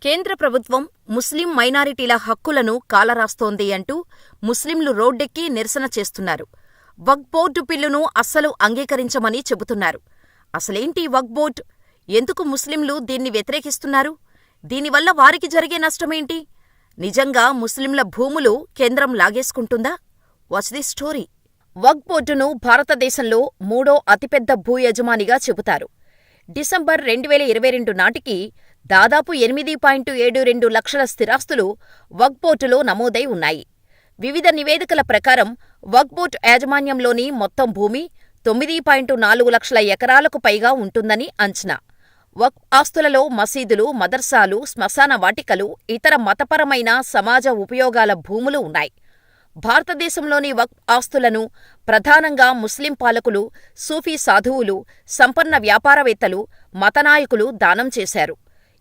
కేంద్ర ప్రభుత్వం ముస్లిం మైనారిటీల హక్కులను కాలరాస్తోంది అంటూ ముస్లింలు రోడ్డెక్కి నిరసన చేస్తున్నారు. వక్ఫ్ బోర్డు బిల్లును అస్సలు అంగీకరించమని చెబుతున్నారు. అసలేంటి వక్ఫ్ బోర్డు? ఎందుకు ముస్లింలు దీన్ని వ్యతిరేకిస్తున్నారు? దీనివల్ల వారికి జరిగే నష్టమేంటి? నిజంగా ముస్లింల భూములు కేంద్రం లాగేసుకుంటుందా? Watch the story. వక్ఫ్ బోర్డును భారతదేశంలో మూడో అతిపెద్ద భూ యజమానిగా చెబుతారు. డిసెంబర్ 2022 నాటికి దాదాపు 8.72 లక్షల స్థిరాస్తులు వక్ఫ్ బోర్డులో నమోదై ఉన్నాయి. వివిధ నివేదికల ప్రకారం వక్ఫ్ బోర్డు యాజమాన్యంలోని మొత్తం భూమి 9.4 లక్షల ఎకరాలకు పైగా ఉంటుందని అంచనా. వక్ఫ్ ఆస్తులలో మసీదులు, మదర్సాలు, శ్మశాన వాటికలు, ఇతర మతపరమైన సమాజ ఉపయోగాల భూములు ఉన్నాయి. భారతదేశంలోని వక్ఫ్ ఆస్తులను ప్రధానంగా ముస్లిం పాలకులు, సూఫీ సాధువులు, సంపన్న వ్యాపారవేత్తలు, మతనాయకులు దానం చేశారు.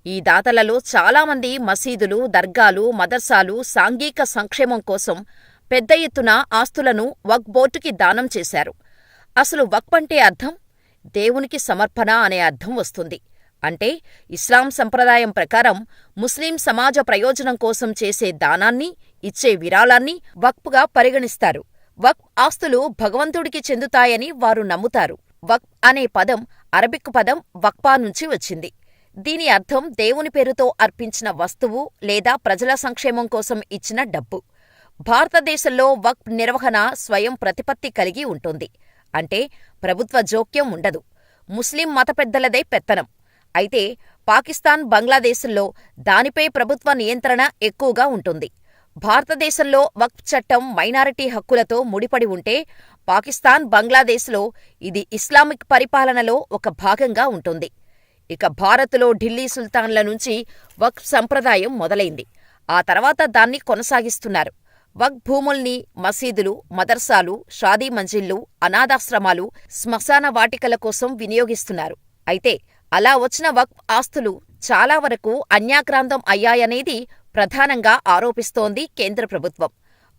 ఈ దాతలలో చాలామంది మసీదులు, దర్గాలు, మదర్సాలు, సాంఘిక సంక్షేమం కోసం పెద్ద ఎత్తున ఆస్తులను వక్ఫ్ బోర్డుకి దానం చేశారు. అసలు వక్ఫ్ అంటే అర్థం? దేవునికి సమర్పణ అనే అర్థం వస్తుంది. అంటే ఇస్లాం సంప్రదాయం ప్రకారం ముస్లిం సమాజ ప్రయోజనం కోసం చేసే దానాన్ని, ఇచ్చే విరాళాన్ని వక్ఫ్గా పరిగణిస్తారు. వక్ఫ్ ఆస్తులు భగవంతుడికి చెందుతాయని వారు నమ్ముతారు. వక్ఫ్ అనే పదం అరబిక్ పదం వక్ఫా నుంచి వచ్చింది. దీని అర్థం దేవుని పేరుతో అర్పించిన వస్తువు లేదా ప్రజల సంక్షేమం కోసం ఇచ్చిన డబ్బు. భారతదేశంలో వక్ఫ్ నిర్వహణ స్వయం ప్రతిపత్తి కలిగి ఉంటుంది. అంటే ప్రభుత్వ జోక్యం ఉండదు. ముస్లిం మత పెద్దలదే పెత్తనం. అయితే పాకిస్తాన్, బంగ్లాదేశ్లో దానిపై ప్రభుత్వ నియంత్రణ ఎక్కువగా ఉంటుంది. భారతదేశంలో వక్ఫ్ చట్టం మైనారిటీ హక్కులతో ముడిపడి ఉంటే, పాకిస్తాన్, బంగ్లాదేశ్లో ఇది ఇస్లామిక్ పరిపాలనలో ఒక భాగంగా ఉంటుంది. ఇక భారత్లో ఢిల్లీ సుల్తాన్ల నుంచి వక్ఫ్ సంప్రదాయం మొదలైంది. ఆ తర్వాత దాన్ని కొనసాగిస్తున్నారు. వక్ఫ్ భూముల్ని మసీదులు, మదర్సాలు, షాదీ మంజిళ్లు, అనాథాశ్రమాలు, శ్మశాన వాటికల కోసం వినియోగిస్తున్నారు. అయితే అలా వచ్చిన వక్ఫ్ ఆస్తులు చాలా వరకు అన్యాక్రాంతం అయ్యాయనేది ప్రధానంగా ఆరోపిస్తోంది కేంద్ర ప్రభుత్వం.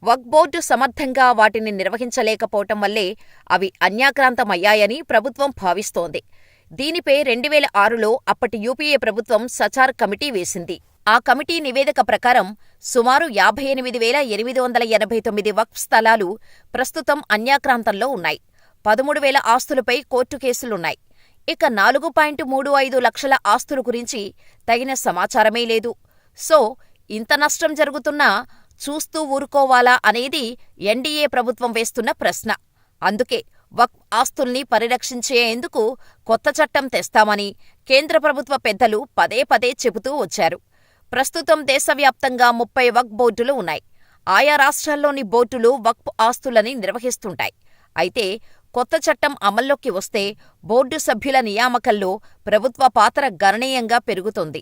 వక్ఫ్ బోర్డు సమర్థంగా వాటిని నిర్వహించలేకపోవటం వల్లే అవి అన్యాక్రాంతమయ్యాయని ప్రభుత్వం భావిస్తోంది. దీనిపై 2006లో అప్పటి యూపీఏ ప్రభుత్వం సచార్ కమిటీ వేసింది. ఆ కమిటీ నివేదిక ప్రకారం సుమారు 58,889 వక్ఫ్ స్థలాలు ప్రస్తుతం అన్యాక్రాంతంలో ఉన్నాయి. 13,000 ఆస్తులపై కోర్టు కేసులున్నాయి. ఇక 4.35 లక్షల ఆస్తుల గురించి తగిన సమాచారమే లేదు. సో ఇంత నష్టం జరుగుతున్నా చూస్తూ ఊరుకోవాలా అనేది ఎన్డీఏ ప్రభుత్వం వేస్తున్న ప్రశ్న. అందుకే వక్ఫ్ ఆస్తుల్ని పరిరక్షించేందుకు కొత్త చట్టం తెస్తామని కేంద్ర ప్రభుత్వ పెద్దలు పదే పదే చెబుతూ వచ్చారు. ప్రస్తుతం దేశవ్యాప్తంగా 30 వక్ఫ్ బోర్డులు ఉన్నాయి. ఆయా రాష్ట్రాల్లోని బోర్డులు వక్ఫ్ ఆస్తులని నిర్వహిస్తుంటాయి. అయితే కొత్త చట్టం అమల్లోకి వస్తే బోర్డు సభ్యుల నియామకంలో ప్రభుత్వ పాత్ర గణనీయంగా పెరుగుతుంది.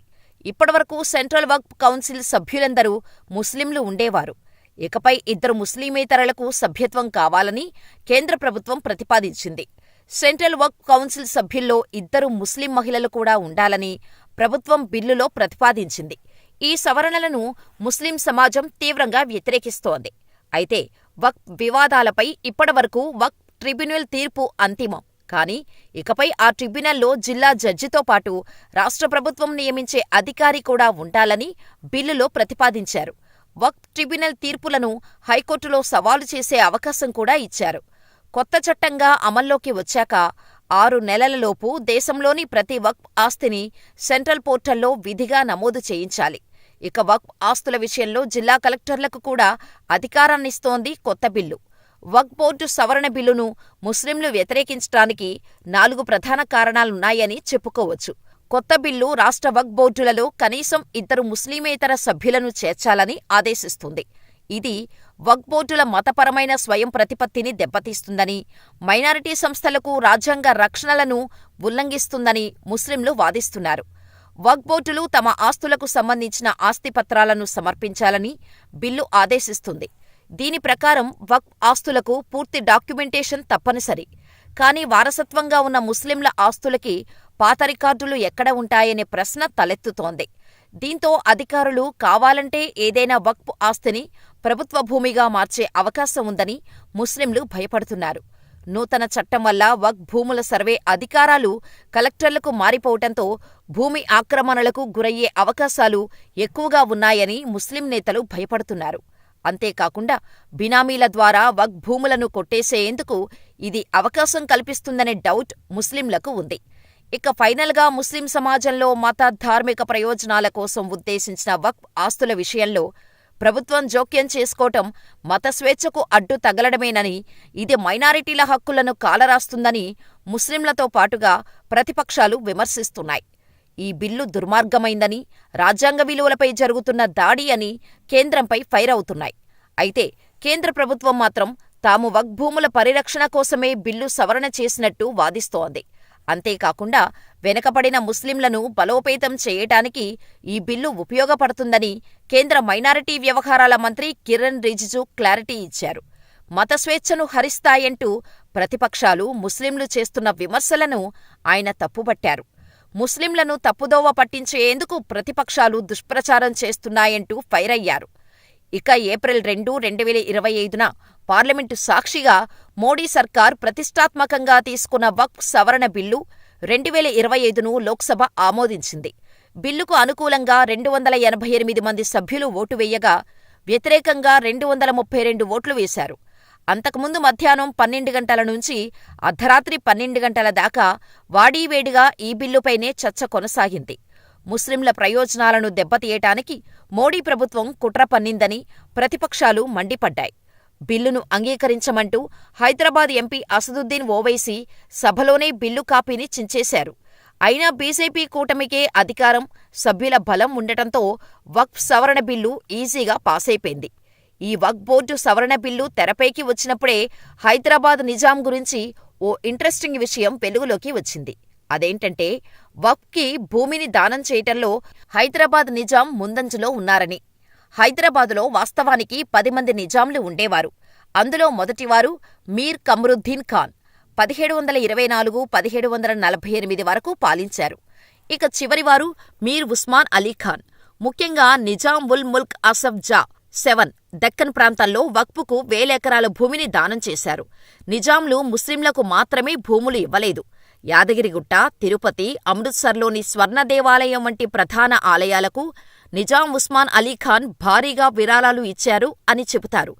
ఇప్పటివరకు సెంట్రల్ వక్ఫ్ కౌన్సిల్ సభ్యులందరూ ముస్లింలు ఉండేవారు. ఇకపై 2 ముస్లిమేతరులకు సభ్యత్వం కావాలని కేంద్ర ప్రభుత్వం ప్రతిపాదించింది. సెంట్రల్ వక్ఫ్ కౌన్సిల్ సభ్యుల్లో 2 ముస్లిం మహిళలు కూడా ఉండాలని ప్రభుత్వం బిల్లులో ప్రతిపాదించింది. ఈ సవరణలను ముస్లిం సమాజం తీవ్రంగా వ్యతిరేకిస్తోంది. అయితే వక్ఫ్ వివాదాలపై ఇప్పటివరకు వక్ఫ్ ట్రిబ్యునల్ తీర్పు అంతిమం. కానీ ఇకపై ఆ ట్రిబ్యునల్లో జిల్లా జడ్జితో పాటు రాష్ట్ర ప్రభుత్వం నియమించే అధికారి కూడా ఉండాలని బిల్లులో ప్రతిపాదించారు. వక్ఫ్ ట్రిబ్యునల్ తీర్పులను హైకోర్టులో సవాలు చేసే అవకాశం కూడా ఇచ్చారు. కొత్త చట్టంగా అమల్లోకి వచ్చాక 6 నెలలలోపు దేశంలోని ప్రతి వక్ఫ్ ఆస్తిని సెంట్రల్ పోర్టల్లో విధిగా నమోదు చేయించాలి. ఇక వక్ఫ్ ఆస్తుల విషయంలో జిల్లా కలెక్టర్లకు కూడా అధికారాన్నిస్తోంది కొత్త బిల్లు. వక్ఫ్ బోర్డు సవరణ బిల్లును ముస్లింలు వ్యతిరేకించడానికి 4 ప్రధాన కారణాలున్నాయని చెప్పుకోవచ్చు. కొత్త బిల్లు రాష్ట్ర వక్ఫ్ బోర్డులలో కనీసం 2 ముస్లిమేతర సభ్యులను చేర్చాలని ఆదేశిస్తుంది. ఇది వక్ఫ్ బోర్డుల మతపరమైన స్వయం ప్రతిపత్తిని దెబ్బతీస్తుందని, మైనారిటీ సంస్థలకు రాజ్యాంగ రక్షణలను ఉల్లంఘిస్తుందని ముస్లింలు వాదిస్తున్నారు. వక్ఫ్ బోర్డులు తమ ఆస్తులకు సంబంధించిన ఆస్తిపత్రాలను సమర్పించాలని బిల్లు ఆదేశిస్తుంది. దీని ప్రకారం వక్ఫ్ ఆస్తులకు పూర్తి డాక్యుమెంటేషన్ తప్పనిసరి. కానీ వారసత్వంగా ఉన్న ముస్లింల ఆస్తులకి పాత రికార్డులు ఎక్కడ ఉంటాయనే ప్రశ్న తలెత్తుతోంది. దీంతో అధికారులు కావాలంటే ఏదైనా వక్ఫ్ ఆస్తిని ప్రభుత్వ భూమిగా మార్చే అవకాశం ఉందని ముస్లింలు భయపడుతున్నారు. నూతన చట్టం వల్ల వక్ఫ్ భూముల సర్వే అధికారాలు కలెక్టర్లకు మారిపోవటంతో భూమి ఆక్రమణలకు గురయ్యే అవకాశాలు ఎక్కువగా ఉన్నాయని ముస్లిం నేతలు భయపడుతున్నారు. అంతేకాకుండా బినామీల ద్వారా వక్ఫ్ భూములను కొట్టేసేందుకు ఇది అవకాశం కల్పిస్తుందనే డౌట్ ముస్లింలకు ఉంది. ఇక ఫైనల్గా ముస్లిం సమాజంలో మత, ధార్మిక ప్రయోజనాల కోసం ఉద్దేశించిన వక్ఫ్ ఆస్తుల విషయంలో ప్రభుత్వం జోక్యం చేసుకోవటం మత స్వేచ్ఛకు అడ్డు తగలడమేనని, ఇది మైనారిటీల హక్కులను కాలరాస్తుందని ముస్లింలతో పాటుగా ప్రతిపక్షాలు విమర్శిస్తున్నాయి. ఈ బిల్లు దుర్మార్గమైందని, రాజ్యాంగ విలువలపై జరుగుతున్న దాడి అని కేంద్రంపై ఫైర్ అవుతున్నాయి. అయితే కేంద్ర ప్రభుత్వం మాత్రం తాము వక్ఫ్ భూముల పరిరక్షణ కోసమే బిల్లు సవరణ చేసినట్టు వాదిస్తోంది. అంతేకాకుండా వెనుకబడిన ముస్లింలను బలోపేతం చేయటానికి ఈ బిల్లు ఉపయోగపడుతుందని కేంద్ర మైనారిటీ వ్యవహారాల మంత్రి కిరణ్ రిజిజు క్లారిటీ ఇచ్చారు. మత స్వేచ్ఛను హరిస్తాయంటూ ప్రతిపక్షాలు ముస్లింలు చేస్తున్న విమర్శలను ఆయన తప్పుపట్టారు. ముస్లింలను తప్పుదోవ పట్టించేందుకు ప్రతిపక్షాలు దుష్ప్రచారం చేస్తున్నాయంటూ ఫైర్ అయ్యారు. ఇక ఏప్రిల్ 2, 2025న పార్లమెంటు సాక్షిగా మోడీ సర్కార్ ప్రతిష్టాత్మకంగా తీసుకున్న వక్ఫ్ సవరణ బిల్లు 2025ను లోక్సభ ఆమోదించింది. బిల్లుకు అనుకూలంగా 288 మంది సభ్యులు ఓటు వేయగా, వ్యతిరేకంగా 232 ఓట్లు వేశారు. అంతకుముందు మధ్యాహ్నం 12 గంటల నుంచి అర్ధరాత్రి 12 గంటల దాకా వాడీవేడిగా ఈ బిల్లుపైనే చర్చ కొనసాగింది. ముస్లింల ప్రయోజనాలను దెబ్బతీయటానికి మోడీ ప్రభుత్వం కుట్ర పన్నిందని ప్రతిపక్షాలు మండిపడ్డాయి. బిల్లును అంగీకరించమంటూ హైదరాబాద్ ఎంపీ అసదుద్దీన్ ఓవైసీ సభలోనే బిల్లు కాపీని చించేశారు. అయినా బీజేపీ కూటమికే అధికారం, సభ్యుల బలం ఉండటంతో వక్ఫ్ సవరణ బిల్లు ఈజీగా పాసైపోయింది. ఈ వక్ఫ్ బోర్డు సవరణ బిల్లు తెరపైకి వచ్చినప్పుడే హైదరాబాద్ నిజాం గురించి ఓ ఇంట్రెస్టింగ్ విషయం వెలుగులోకి వచ్చింది. అదేంటంటే, వక్ఫ్కి భూమిని దానం చేయటంలో హైదరాబాద్ నిజాం ముందంజలో ఉన్నారని. హైదరాబాదులో వాస్తవానికి 10 మంది నిజాంలు ఉండేవారు. అందులో మొదటివారు మీర్ కమ్రుద్దీన్ ఖాన్ 1724–1748 వరకు పాలించారు. ఇక చివరివారు మీర్ ఉస్మాన్ అలీ ఖాన్. ముఖ్యంగా నిజాం ఉల్ ముల్క్ అసఫ్ జా 7 దక్కన్ ప్రాంతంలో వక్ఫ్కు 1000 ఎకరాల భూమిని దానం చేశారు. నిజాంలు ముస్లింలకు మాత్రమే భూములు ఇవ్వలేదు. యాదగిరిగుట్ట, తిరుపతి, అమృత్సర్లోని స్వర్ణ దేవాలయం వంటి ప్రధాన ఆలయాలకు నిజాం ఉస్మాన్ అలీ ఖాన్ భారీగా విరాళాలు ఇచ్చారు అని చెబుతారు.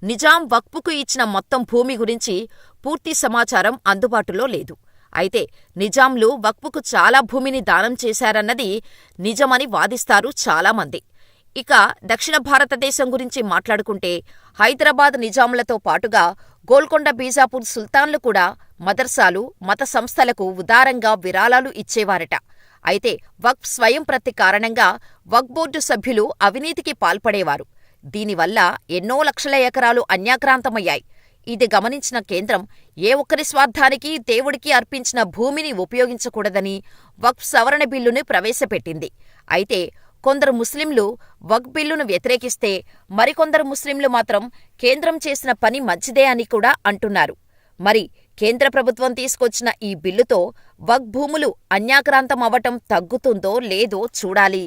నిజాం వక్ఫ్కు ఇచ్చిన మొత్తం భూమి గురించి పూర్తి సమాచారం అందుబాటులో లేదు. అయితే నిజాంలు వక్ఫ్కు చాలా భూమిని దానం చేశారన్నది నిజమని వాదిస్తారు చాలామంది. ఇక దక్షిణ భారతదేశం గురించి మాట్లాడుకుంటే, హైదరాబాద్ నిజాంలతో పాటుగా గోల్కొండ, బీజాపూర్ సుల్తాన్లు కూడా మదర్సాలు, మత సంస్థలకు ఉదారంగా విరాళాలు ఇచ్చేవారట. అయితే వక్ఫ్ స్వయంప్రతి కారణంగా వక్ఫ్ బోర్డు సభ్యులు అవినీతికి పాల్పడేవారు. దీనివల్ల ఎన్నో లక్షల ఎకరాలు అన్యాక్రాంతమయ్యాయి. ఇది గమనించిన కేంద్రం ఏ ఒక్కరి స్వార్థానికి, దేవుడికి అర్పించిన భూమిని ఉపయోగించకూడదని వక్ఫ్ సవరణ బిల్లును ప్రవేశపెట్టింది. అయితే కొందరు ముస్లింలు వక్ఫ్ బిల్లును వ్యతిరేకిస్తే, మరికొందరు ముస్లింలు మాత్రం కేంద్రం చేసిన పని మంచిదే అని కూడా అంటున్నారు. మరి కేంద్ర ప్రభుత్వం తీసుకొచ్చిన ఈ బిల్లుతో వక్ఫ్ భూములు అన్యాక్రాంతమవ్వటం తగ్గుతుందో లేదో చూడాలి.